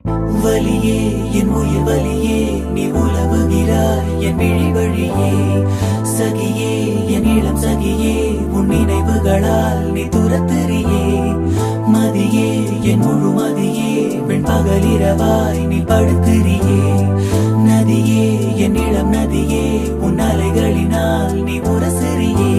வலியே என் உயிர் வலியே நீ உலவுகிறாய் என் விழி வழியே. சகியே என் இளம் சகியே உன் நினைவுகளால் நீ துரத்துறியே. மதியே என் முழு மதியே வெண் பகலிரவாய் நீ படுத்துறியே. நதியே என் இளம் நதியே உன் அலைகளினால் நீ உரசுறியே.